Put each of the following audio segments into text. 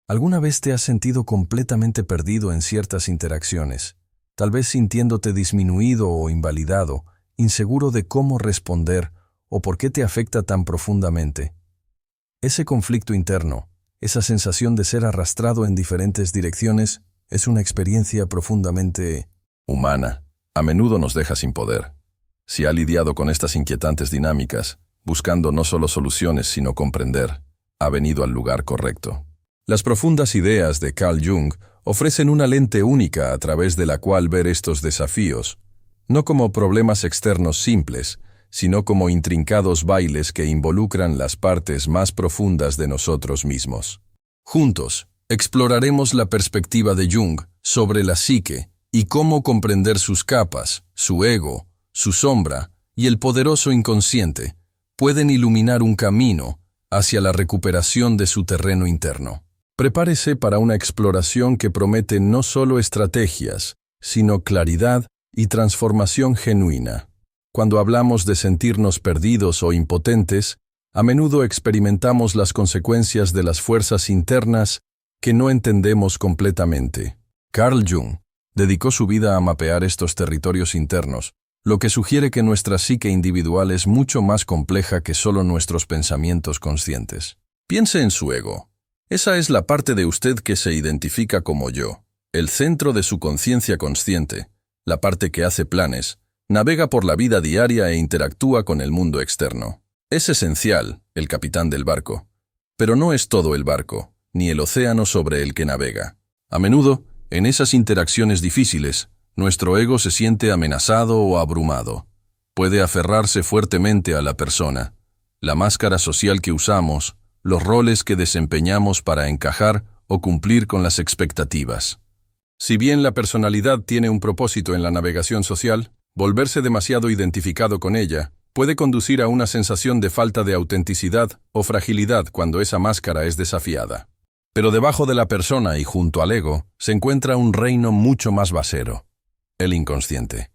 ¿Alguna vez te has sentido completamente perdido en ciertas interacciones, tal vez sintiéndote disminuido o invalidado, inseguro de cómo responder o por qué te afecta tan profundamente? Ese conflicto interno, esa sensación de ser arrastrado en diferentes direcciones, es una experiencia profundamente humana. A menudo nos deja sin poder. Si ha lidiado con estas inquietantes dinámicas, buscando no solo soluciones sino comprender, ha venido al lugar correcto. Las profundas ideas de Carl Jung ofrecen una lente única a través de la cual ver estos desafíos, no como problemas externos simples, sino como intrincados bailes que involucran las partes más profundas de nosotros mismos. Juntos, exploraremos la perspectiva de Jung sobre la psique y cómo comprender sus capas, su ego, su sombra y el poderoso inconsciente pueden iluminar un camino hacia la recuperación de su terreno interno. Prepárese para una exploración que promete no solo estrategias, sino claridad y transformación genuina. Cuando hablamos de sentirnos perdidos o impotentes, a menudo experimentamos las consecuencias de las fuerzas internas que no entendemos completamente. Carl Jung dedicó su vida a mapear estos territorios internos, lo que sugiere que nuestra psique individual es mucho más compleja que solo nuestros pensamientos conscientes. Piense en su ego. Esa es la parte de usted que se identifica como yo, el centro de su conciencia consciente, la parte que hace planes, navega por la vida diaria e interactúa con el mundo externo. Es esencial, el capitán del barco, pero no es todo el barco, ni el océano sobre el que navega. A menudo, en esas interacciones difíciles, nuestro ego se siente amenazado o abrumado. Puede aferrarse fuertemente a la persona, la máscara social que usamos, los roles que desempeñamos para encajar o cumplir con las expectativas. Si bien la personalidad tiene un propósito en la navegación social, volverse demasiado identificado con ella puede conducir a una sensación de falta de autenticidad o fragilidad cuando esa máscara es desafiada. Pero debajo de la persona y junto al ego se encuentra un reino mucho más basero, el inconsciente.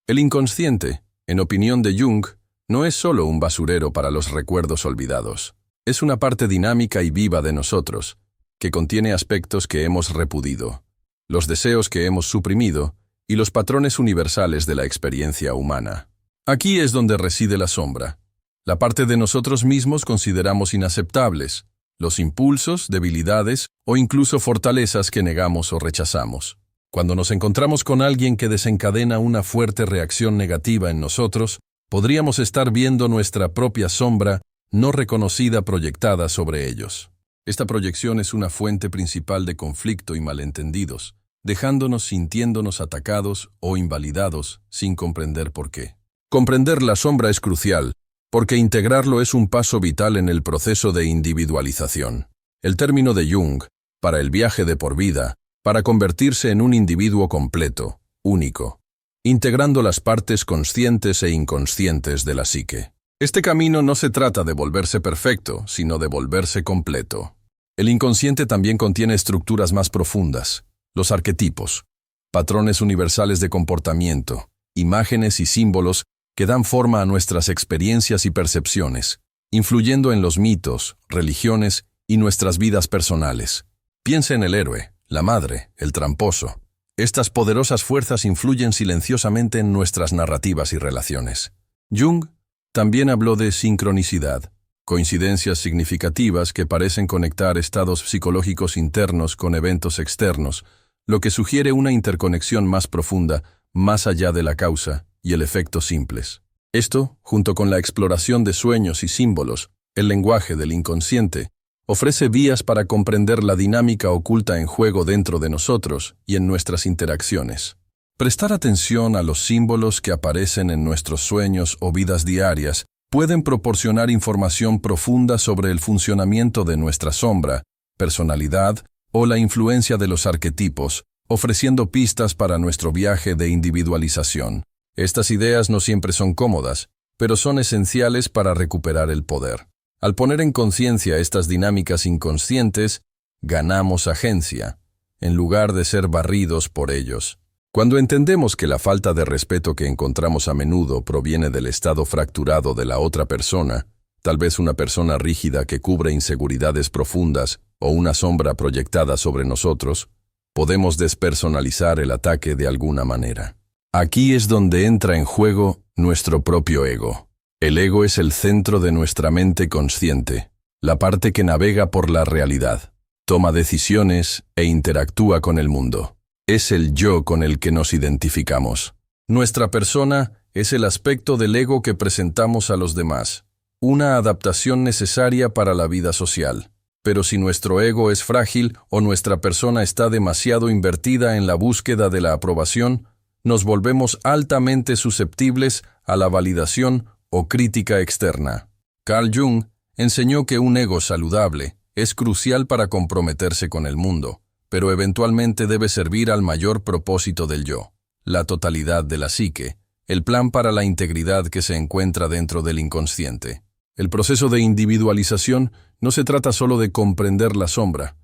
El inconsciente, en opinión de Jung, no es solo un basurero para los recuerdos olvidados. Es una parte dinámica y viva de nosotros, que contiene aspectos que hemos repudiado, los deseos que hemos suprimido y los patrones universales de la experiencia humana. Aquí es donde reside la sombra, la parte de nosotros mismos consideramos inaceptables, los impulsos, debilidades o incluso fortalezas que negamos o rechazamos. Cuando nos encontramos con alguien que desencadena una fuerte reacción negativa en nosotros, podríamos estar viendo nuestra propia sombra no reconocida proyectada sobre ellos. Esta proyección es una fuente principal de conflicto y malentendidos, dejándonos sintiéndonos atacados o invalidados sin comprender por qué. Comprender la sombra es crucial, porque integrarlo es un paso vital en el proceso de individualización. El término de Jung, para el viaje de por vida, para convertirse en un individuo completo, único, integrando las partes conscientes e inconscientes de la psique. Este camino no se trata de volverse perfecto, sino de volverse completo. El inconsciente también contiene estructuras más profundas, los arquetipos, patrones universales de comportamiento, imágenes y símbolos que dan forma a nuestras experiencias y percepciones, influyendo en los mitos, religiones y nuestras vidas personales. Piensa en el héroe, la madre, el tramposo. Estas poderosas fuerzas influyen silenciosamente en nuestras narrativas y relaciones. Jung también habló de sincronicidad, coincidencias significativas que parecen conectar estados psicológicos internos con eventos externos, lo que sugiere una interconexión más profunda, más allá de la causa y el efecto simples. Esto, junto con la exploración de sueños y símbolos, el lenguaje del inconsciente, ofrece vías para comprender la dinámica oculta en juego dentro de nosotros y en nuestras interacciones. Prestar atención a los símbolos que aparecen en nuestros sueños o vidas diarias pueden proporcionar información profunda sobre el funcionamiento de nuestra sombra, personalidad o la influencia de los arquetipos, ofreciendo pistas para nuestro viaje de individualización. Estas ideas no siempre son cómodas, pero son esenciales para recuperar el poder. Al poner en conciencia estas dinámicas inconscientes, ganamos agencia, en lugar de ser barridos por ellos. Cuando entendemos que la falta de respeto que encontramos a menudo proviene del estado fracturado de la otra persona, tal vez una persona rígida que cubre inseguridades profundas o una sombra proyectada sobre nosotros, podemos despersonalizar el ataque de alguna manera. Aquí es donde entra en juego nuestro propio ego. El ego es el centro de nuestra mente consciente, la parte que navega por la realidad, toma decisiones e interactúa con el mundo. Es el yo con el que nos identificamos. Nuestra persona es el aspecto del ego que presentamos a los demás, una adaptación necesaria para la vida social. Pero si nuestro ego es frágil o nuestra persona está demasiado invertida en la búsqueda de la aprobación, nos volvemos altamente susceptibles a la validación o crítica externa. Carl Jung enseñó que un ego saludable es crucial para comprometerse con el mundo, pero eventualmente debe servir al mayor propósito del yo, la totalidad de la psique, el plan para la integridad que se encuentra dentro del inconsciente. El proceso de individualización no se trata solo de comprender la sombra,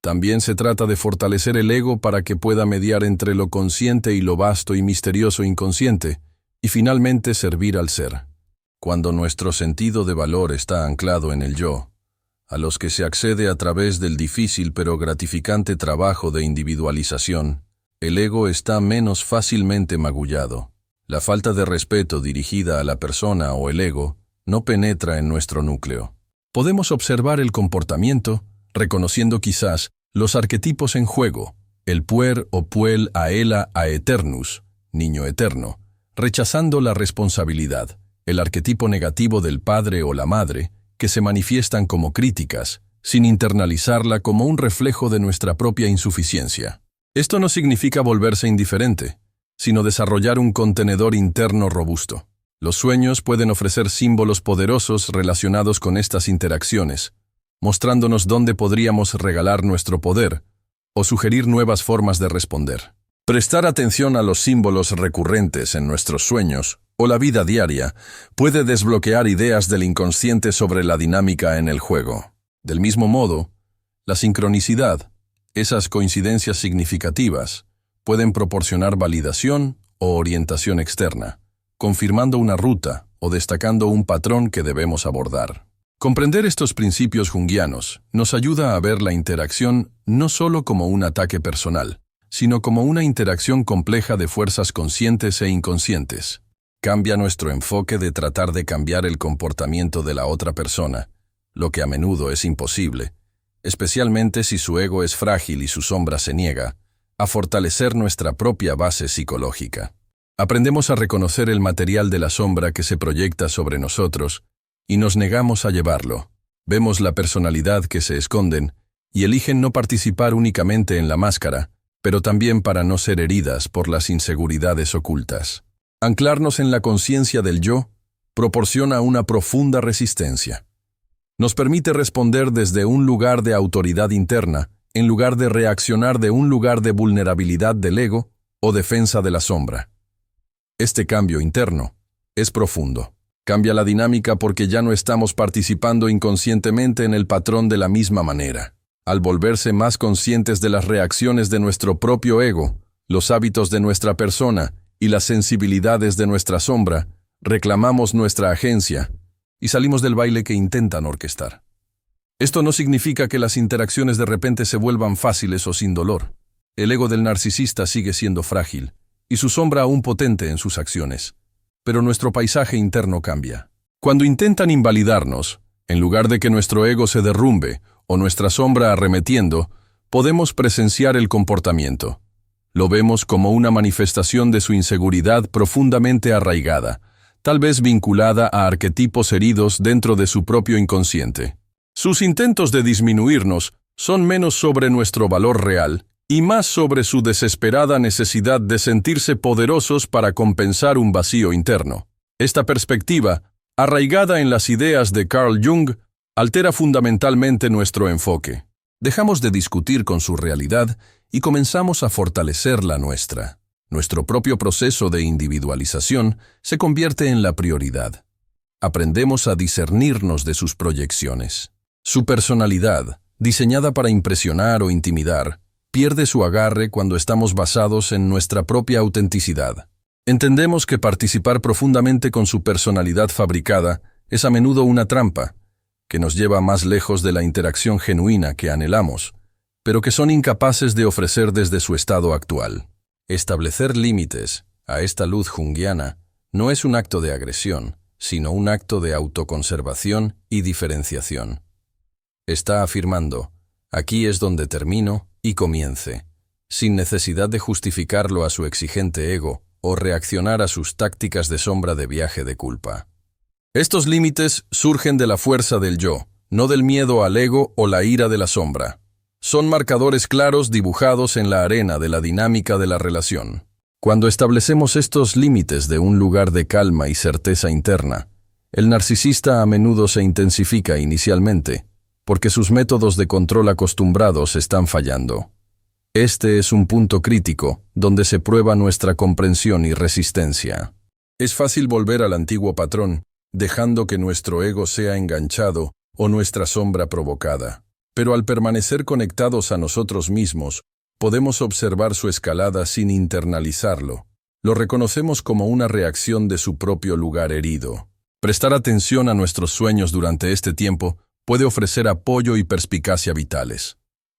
también se trata de fortalecer el ego para que pueda mediar entre lo consciente y lo vasto y misterioso inconsciente, y finalmente servir al ser. Cuando nuestro sentido de valor está anclado en el yo, a los que se accede a través del difícil pero gratificante trabajo de individualización, el ego está menos fácilmente magullado. La falta de respeto dirigida a la persona o el ego no penetra en nuestro núcleo. Podemos observar el comportamiento, reconociendo quizás los arquetipos en juego, el puer o puel aela aeternus, niño eterno, rechazando la responsabilidad, el arquetipo negativo del padre o la madre, que se manifiestan como críticas, sin internalizarla como un reflejo de nuestra propia insuficiencia. Esto no significa volverse indiferente, sino desarrollar un contenedor interno robusto. Los sueños pueden ofrecer símbolos poderosos relacionados con estas interacciones, mostrándonos dónde podríamos regalar nuestro poder o sugerir nuevas formas de responder. Prestar atención a los símbolos recurrentes en nuestros sueños o la vida diaria puede desbloquear ideas del inconsciente sobre la dinámica en el juego. Del mismo modo, la sincronicidad, esas coincidencias significativas, pueden proporcionar validación o orientación externa, confirmando una ruta o destacando un patrón que debemos abordar. Comprender estos principios junguianos nos ayuda a ver la interacción no solo como un ataque personal, sino como una interacción compleja de fuerzas conscientes e inconscientes. Cambia nuestro enfoque de tratar de cambiar el comportamiento de la otra persona, lo que a menudo es imposible, especialmente si su ego es frágil y su sombra se niega, a fortalecer nuestra propia base psicológica. Aprendemos a reconocer el material de la sombra que se proyecta sobre nosotros y nos negamos a llevarlo. Vemos la personalidad que se esconden y eligen no participar únicamente en la máscara, pero también para no ser heridas por las inseguridades ocultas. Anclarnos en la conciencia del yo proporciona una profunda resistencia. Nos permite responder desde un lugar de autoridad interna, en lugar de reaccionar de un lugar de vulnerabilidad del ego o defensa de la sombra. Este cambio interno es profundo. Cambia la dinámica porque ya no estamos participando inconscientemente en el patrón de la misma manera. Al volverse más conscientes de las reacciones de nuestro propio ego, los hábitos de nuestra persona y las sensibilidades de nuestra sombra, reclamamos nuestra agencia y salimos del baile que intentan orquestar. Esto no significa que las interacciones de repente se vuelvan fáciles o sin dolor. El ego del narcisista sigue siendo frágil y su sombra aún potente en sus acciones. Pero nuestro paisaje interno cambia. Cuando intentan invalidarnos, en lugar de que nuestro ego se derrumbe o nuestra sombra arremetiendo, podemos presenciar el comportamiento. Lo vemos como una manifestación de su inseguridad profundamente arraigada, tal vez vinculada a arquetipos heridos dentro de su propio inconsciente. Sus intentos de disminuirnos son menos sobre nuestro valor real y más sobre su desesperada necesidad de sentirse poderosos para compensar un vacío interno. Esta perspectiva, arraigada en las ideas de Carl Jung, altera fundamentalmente nuestro enfoque. Dejamos de discutir con su realidad y comenzamos a fortalecer la nuestra. Nuestro propio proceso de individualización se convierte en la prioridad. Aprendemos a discernirnos de sus proyecciones. Su personalidad, diseñada para impresionar o intimidar, pierde su agarre cuando estamos basados en nuestra propia autenticidad. Entendemos que participar profundamente con su personalidad fabricada es a menudo una trampa, que nos lleva más lejos de la interacción genuina que anhelamos, pero que son incapaces de ofrecer desde su estado actual. Establecer límites a esta luz junguiana no es un acto de agresión, sino un acto de autoconservación y diferenciación. Está afirmando, aquí es donde termino y comience, sin necesidad de justificarlo a su exigente ego o reaccionar a sus tácticas de sombra de viaje de culpa. Estos límites surgen de la fuerza del yo, no del miedo al ego o la ira de la sombra. Son marcadores claros dibujados en la arena de la dinámica de la relación. Cuando establecemos estos límites de un lugar de calma y certeza interna, el narcisista a menudo se intensifica inicialmente, porque sus métodos de control acostumbrados están fallando. Este es un punto crítico, donde se prueba nuestra comprensión y resistencia. Es fácil volver al antiguo patrón, dejando que nuestro ego sea enganchado o nuestra sombra provocada. Pero al permanecer conectados a nosotros mismos, podemos observar su escalada sin internalizarlo. Lo reconocemos como una reacción de su propio lugar herido. Prestar atención a nuestros sueños durante este tiempo puede ofrecer apoyo y perspicacia vitales.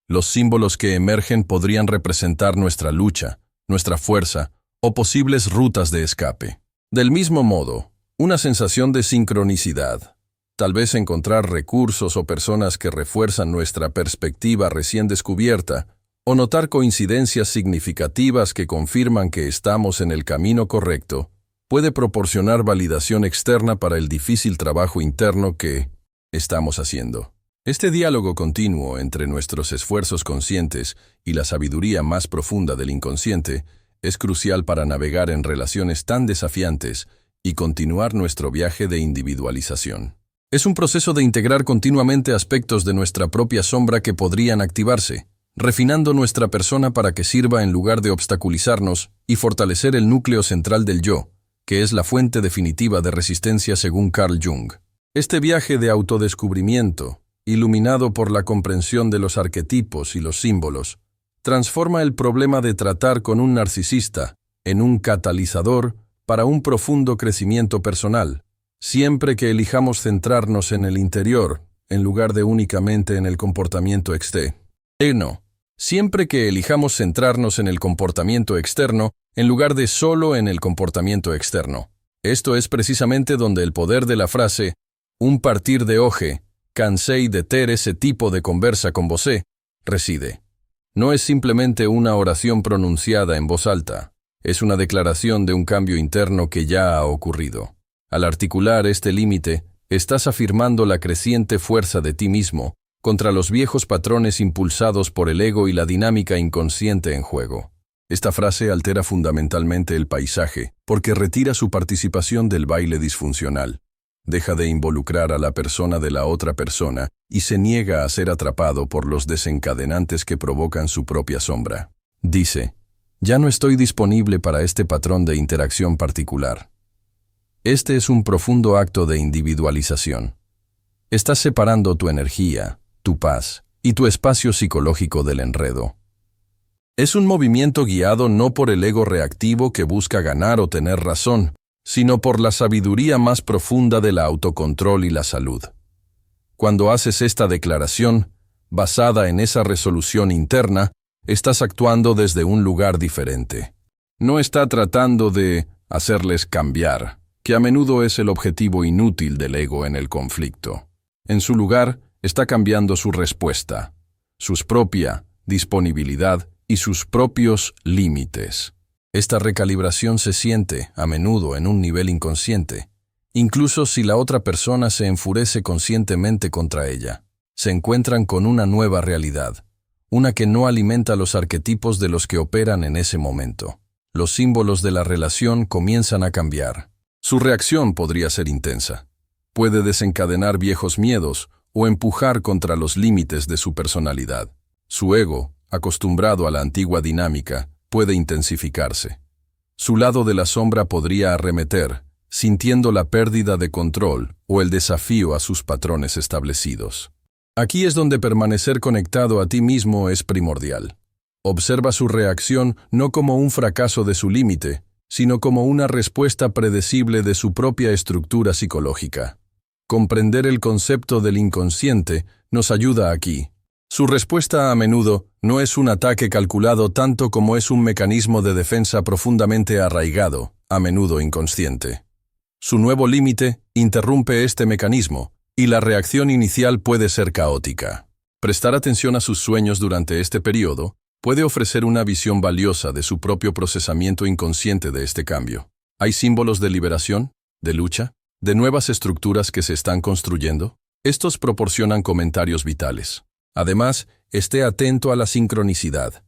Los símbolos que emergen podrían representar nuestra lucha, nuestra fuerza o posibles rutas de escape. Del mismo modo, una sensación de sincronicidad, tal vez encontrar recursos o personas que refuerzan nuestra perspectiva recién descubierta, o notar coincidencias significativas que confirman que estamos en el camino correcto, puede proporcionar validación externa para el difícil trabajo interno que estamos haciendo. Este diálogo continuo entre nuestros esfuerzos conscientes y la sabiduría más profunda del inconsciente es crucial para navegar en relaciones tan desafiantes y continuar nuestro viaje de individualización. Es un proceso de integrar continuamente aspectos de nuestra propia sombra que podrían activarse, refinando nuestra persona para que sirva en lugar de obstaculizarnos y fortalecer el núcleo central del yo, que es la fuente definitiva de resistencia según Carl Jung. Este viaje de autodescubrimiento, iluminado por la comprensión de los arquetipos y los símbolos, transforma el problema de tratar con un narcisista en un catalizador para un profundo crecimiento personal, siempre que elijamos centrarnos en el interior, en lugar de únicamente en el comportamiento externo. Siempre que elijamos centrarnos en el comportamiento externo, en lugar de solo en el comportamiento externo. Esto es precisamente donde el poder de la frase, un partir de hoje, cansei de ter ese tipo de conversa con vosé, reside. No es simplemente una oración pronunciada en voz alta, es una declaración de un cambio interno que ya ha ocurrido. Al articular este límite, estás afirmando la creciente fuerza de ti mismo contra los viejos patrones impulsados por el ego y la dinámica inconsciente en juego. Esta frase altera fundamentalmente el paisaje porque retira su participación del baile disfuncional. Deja de involucrar a la persona de la otra persona y se niega a ser atrapado por los desencadenantes que provocan su propia sombra. Dice, ya no estoy disponible para este patrón de interacción particular. Este es un profundo acto de individualización. Estás separando tu energía, tu paz y tu espacio psicológico del enredo. Es un movimiento guiado no por el ego reactivo que busca ganar o tener razón, sino por la sabiduría más profunda del autocontrol y la salud. Cuando haces esta declaración, basada en esa resolución interna, estás actuando desde un lugar diferente. No está tratando de hacerles cambiar, que a menudo es el objetivo inútil del ego en el conflicto. En su lugar, está cambiando su respuesta, su propia disponibilidad y sus propios límites. Esta recalibración se siente, a menudo, en un nivel inconsciente, incluso si la otra persona se enfurece conscientemente contra ella. Se encuentran con una nueva realidad, una que no alimenta los arquetipos de los que operan en ese momento. Los símbolos de la relación comienzan a cambiar. Su reacción podría ser intensa. Puede desencadenar viejos miedos o empujar contra los límites de su personalidad. Su ego, acostumbrado a la antigua dinámica, puede intensificarse. Su lado de la sombra podría arremeter, sintiendo la pérdida de control o el desafío a sus patrones establecidos. Aquí es donde permanecer conectado a ti mismo es primordial. Observa su reacción no como un fracaso de su límite, sino como una respuesta predecible de su propia estructura psicológica. Comprender el concepto del inconsciente nos ayuda aquí. Su respuesta a menudo no es un ataque calculado tanto como es un mecanismo de defensa profundamente arraigado, a menudo inconsciente. Su nuevo límite interrumpe este mecanismo, y la reacción inicial puede ser caótica. Prestar atención a sus sueños durante este periodo puede ofrecer una visión valiosa de su propio procesamiento inconsciente de este cambio. ¿Hay símbolos de liberación, de lucha, de nuevas estructuras que se están construyendo? Estos proporcionan comentarios vitales. Además, esté atento a la sincronicidad.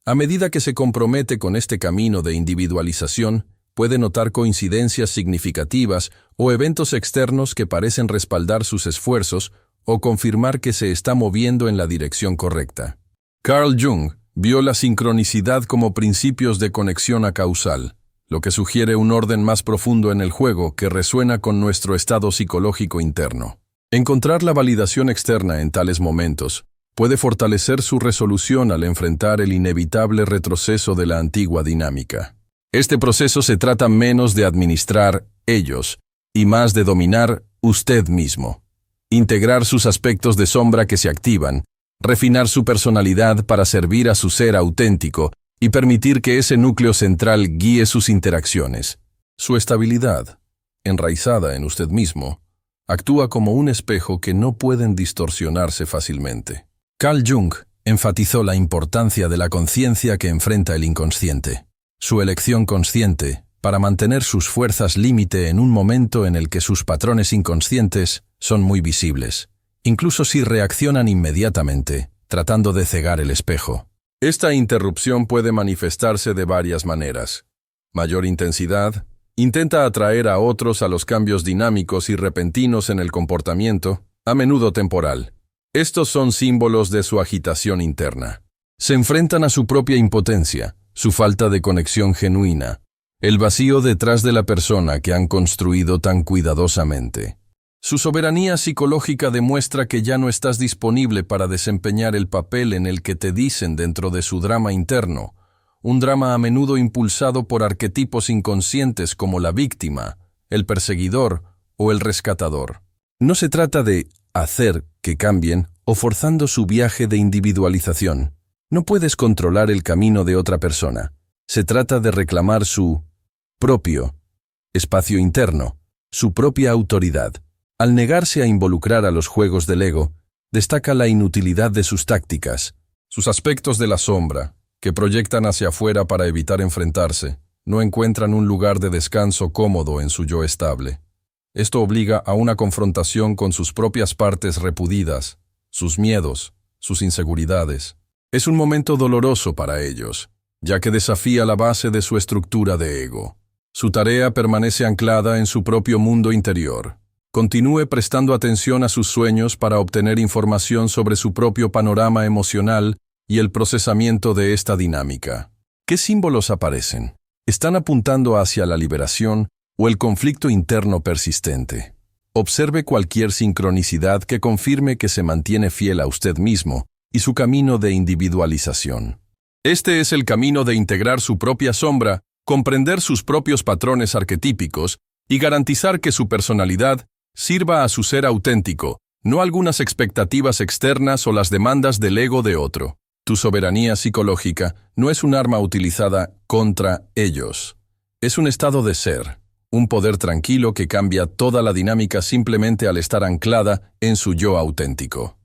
A medida que se compromete con este camino de individualización, puede notar coincidencias significativas o eventos externos que parecen respaldar sus esfuerzos o confirmar que se está moviendo en la dirección correcta. Carl Jung vio la sincronicidad como principios de conexión acausal, lo que sugiere un orden más profundo en el juego que resuena con nuestro estado psicológico interno. Encontrar la validación externa en tales momentos puede fortalecer su resolución al enfrentar el inevitable retroceso de la antigua dinámica. Este proceso se trata menos de administrar ellos y más de dominar usted mismo. Integrar sus aspectos de sombra que se activan, refinar su personalidad para servir a su ser auténtico y permitir que ese núcleo central guíe sus interacciones. Su estabilidad, enraizada en usted mismo, actúa como un espejo que no pueden distorsionarse fácilmente. Carl Jung enfatizó la importancia de la conciencia que enfrenta el inconsciente. Su elección consciente para mantener sus fuerzas límite en un momento en el que sus patrones inconscientes son muy visibles, incluso si reaccionan inmediatamente, tratando de cegar el espejo. Esta interrupción puede manifestarse de varias maneras. Mayor intensidad, intenta atraer a otros a los cambios dinámicos y repentinos en el comportamiento, a menudo temporal. Estos son símbolos de su agitación interna. Se enfrentan a su propia impotencia, su falta de conexión genuina, el vacío detrás de la persona que han construido tan cuidadosamente. Su soberanía psicológica demuestra que ya no estás disponible para desempeñar el papel en el que te dicen dentro de su drama interno, un drama a menudo impulsado por arquetipos inconscientes como la víctima, el perseguidor o el rescatador. No se trata de hacer que cambien o forzando su viaje de individualización. No puedes controlar el camino de otra persona. Se trata de reclamar su propio espacio interno, su propia autoridad. Al negarse a involucrar a los juegos del ego, destaca la inutilidad de sus tácticas, sus aspectos de la sombra, que proyectan hacia afuera para evitar enfrentarse, no encuentran un lugar de descanso cómodo en su yo estable. Esto obliga a una confrontación con sus propias partes repudidas, sus miedos, sus inseguridades. Es un momento doloroso para ellos, ya que desafía la base de su estructura de ego. Su tarea permanece anclada en su propio mundo interior. Continúe prestando atención a sus sueños para obtener información sobre su propio panorama emocional y el procesamiento de esta dinámica. ¿Qué símbolos aparecen? ¿Están apuntando hacia la liberación o el conflicto interno persistente? Observe cualquier sincronicidad que confirme que se mantiene fiel a usted mismo y su camino de individualización. Este es el camino de integrar su propia sombra, comprender sus propios patrones arquetípicos y garantizar que su personalidad sirva a su ser auténtico, no algunas expectativas externas o las demandas del ego de otro. Tu soberanía psicológica no es un arma utilizada contra ellos. Es un estado de ser, un poder tranquilo que cambia toda la dinámica simplemente al estar anclada en su yo auténtico.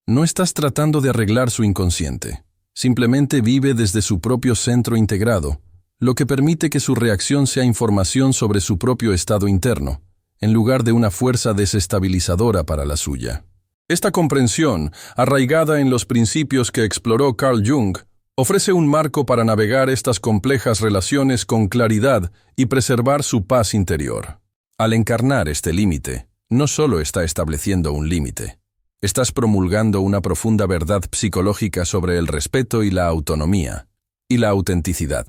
No estás tratando de arreglar su inconsciente. Simplemente vive desde su propio centro integrado, lo que permite que su reacción sea información sobre su propio estado interno, en lugar de una fuerza desestabilizadora para la suya. Esta comprensión, arraigada en los principios que exploró Carl Jung, ofrece un marco para navegar estas complejas relaciones con claridad y preservar su paz interior. Al encarnar este límite, no solo está estableciendo un límite, estás promulgando una profunda verdad psicológica sobre el respeto y la autonomía, y la autenticidad.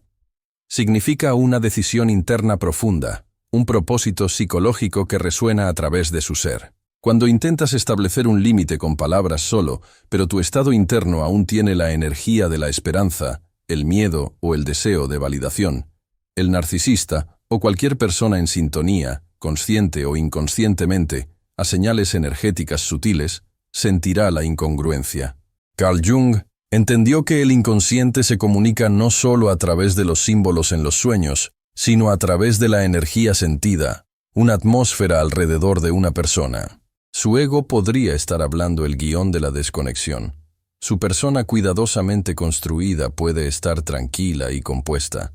Significa una decisión interna profunda, un propósito psicológico que resuena a través de su ser. Cuando intentas establecer un límite con palabras solo, pero tu estado interno aún tiene la energía de la esperanza, el miedo o el deseo de validación, el narcisista o cualquier persona en sintonía, consciente o inconscientemente, a señales energéticas sutiles, sentirá la incongruencia. Carl Jung entendió que el inconsciente se comunica no solo a través de los símbolos en los sueños, sino a través de la energía sentida, una atmósfera alrededor de una persona. Su ego podría estar hablando el guión de la desconexión. Su persona cuidadosamente construida puede estar tranquila y compuesta.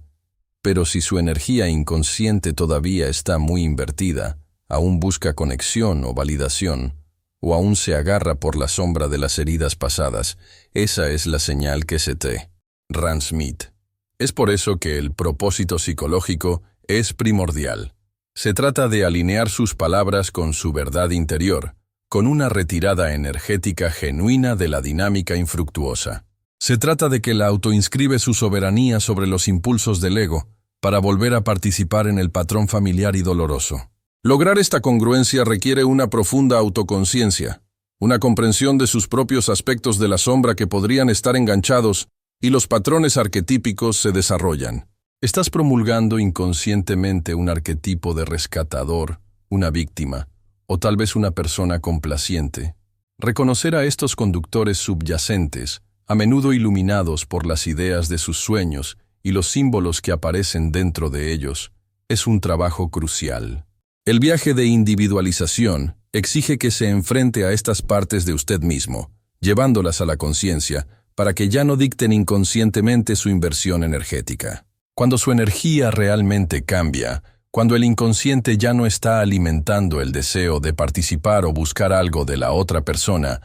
Pero si su energía inconsciente todavía está muy invertida, aún busca conexión o validación, o aún se agarra por la sombra de las heridas pasadas, esa es la señal que se te transmite. Es por eso que el propósito psicológico es primordial. Se trata de alinear sus palabras con su verdad interior, con una retirada energética genuina de la dinámica infructuosa. Se trata de que la autoinscribe su soberanía sobre los impulsos del ego para volver a participar en el patrón familiar y doloroso. Lograr esta congruencia requiere una profunda autoconciencia, una comprensión de sus propios aspectos de la sombra que podrían estar enganchados y los patrones arquetípicos se desarrollan. Estás promulgando inconscientemente un arquetipo de rescatador, una víctima, o tal vez una persona complaciente. Reconocer a estos conductores subyacentes, a menudo iluminados por las ideas de sus sueños y los símbolos que aparecen dentro de ellos, es un trabajo crucial. El viaje de individualización exige que se enfrente a estas partes de usted mismo, llevándolas a la conciencia, para que ya no dicten inconscientemente su inversión energética. Cuando su energía realmente cambia, cuando el inconsciente ya no está alimentando el deseo de participar o buscar algo de la otra persona,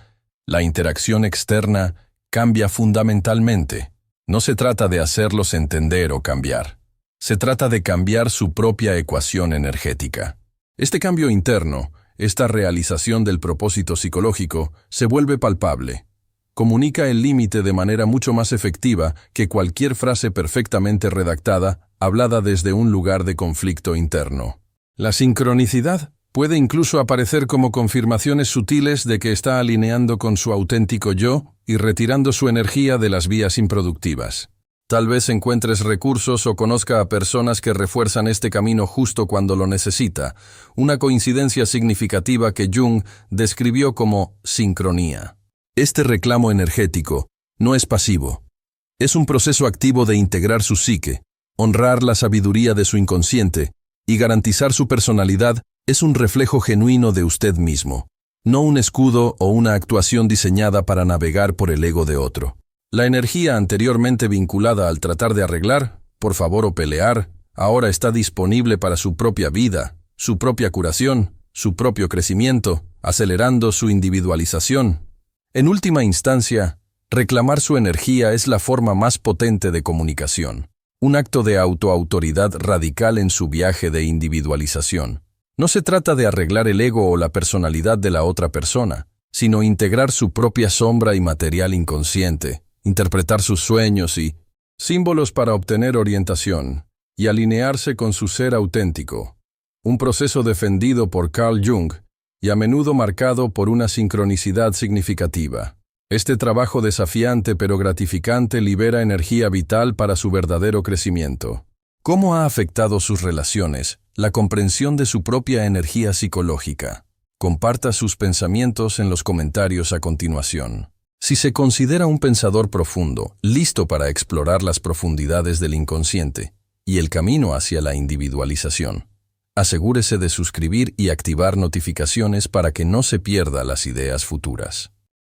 la interacción externa cambia fundamentalmente. No se trata de hacerlos entender o cambiar. Se trata de cambiar su propia ecuación energética. Este cambio interno, esta realización del propósito psicológico, se vuelve palpable. Comunica el límite de manera mucho más efectiva que cualquier frase perfectamente redactada, hablada desde un lugar de conflicto interno. La sincronicidad puede incluso aparecer como confirmaciones sutiles de que está alineando con su auténtico yo y retirando su energía de las vías improductivas. Tal vez encuentres recursos o conozca a personas que refuerzan este camino justo cuando lo necesita, una coincidencia significativa que Jung describió como sincronía. Este reclamo energético no es pasivo. Es un proceso activo de integrar su psique, honrar la sabiduría de su inconsciente y garantizar su personalidad es un reflejo genuino de usted mismo, no un escudo o una actuación diseñada para navegar por el ego de otro. La energía anteriormente vinculada al tratar de arreglar, por favor o pelear, ahora está disponible para su propia vida, su propia curación, su propio crecimiento, acelerando su individualización. En última instancia, reclamar su energía es la forma más potente de comunicación, un acto de autoautoridad radical en su viaje de individualización. No se trata de arreglar el ego o la personalidad de la otra persona, sino integrar su propia sombra y material inconsciente, interpretar sus sueños y símbolos para obtener orientación y alinearse con su ser auténtico. Un proceso defendido por Carl Jung y a menudo marcado por una sincronicidad significativa. Este trabajo desafiante pero gratificante libera energía vital para su verdadero crecimiento. ¿Cómo ha afectado sus relaciones la comprensión de su propia energía psicológica? Comparta sus pensamientos en los comentarios a continuación. Si se considera un pensador profundo, listo para explorar las profundidades del inconsciente y el camino hacia la individualización, asegúrese de suscribir y activar notificaciones para que no se pierda las ideas futuras.